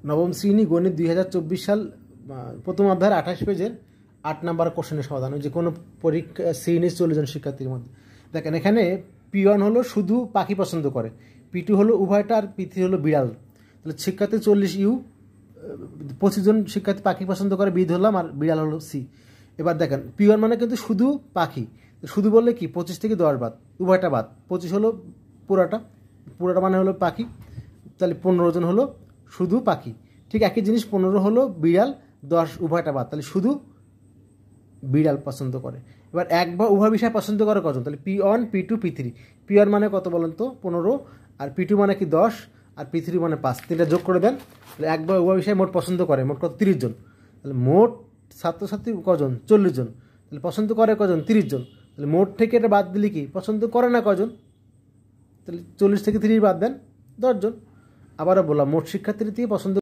নবম শ্রেণী গণিত 2024 সাল প্রথম অধ্যায়ের 28 পেজের 8 নাম্বার কোশ্চেনের সমাধান। যে কোনো পরীক্ষা শ্রেণীর 40 জন শিক্ষার্থীর মধ্যে দেখেন, এখানে P1 হলো শুধু পাখি পছন্দ করে, P2 হলো উভয়টা, আর P3 হলো বিড়াল। তাহলে শিক্ষার্থী 40 ইউ, 25 জন শিক্ষার্থী পাখি পছন্দ করে, বি ধরলাম, আর বিড়াল হলো সি। এবার দেখেন P1 মানে কিন্তু শুধু পাখি, শুধু বললে কি 25 থেকে 10 বাদ, উভয়টা বাদ, 25 হলো পুরাটা মানে হলো পাখি, তাহলে 15 জন হলো শুধু পাখি। ঠিক একই জিনিস 15 হলো বিড়াল, 10 উভয়টা বাদ, তাহলে শুধু বিড়াল পছন্দ করে। এবার এক বা উভয় বিষয় পছন্দ করে কজন, তাহলে P1 P2 P3। P1 মানে কত বলেন তো 15, আর P2 মানে কি 10, আর P3 মানে 5। তিনটা যোগ করে দেন, তাহলে এক বা উভয় বিষয় মোট পছন্দ করে মোট কত 30 জন। তাহলে মোট ছাত্রছাত্রী কজন 40 জন, তাহলে পছন্দ করে কজন 30 জন। তাহলে মোট থেকে এটা বাদ দিলে কি পছন্দ করে না কজন, তাহলে 40 থেকে 30 বাদ দেন 10 জন। আবারও বললাম মোট শিক্ষার্থী থেকে পছন্দ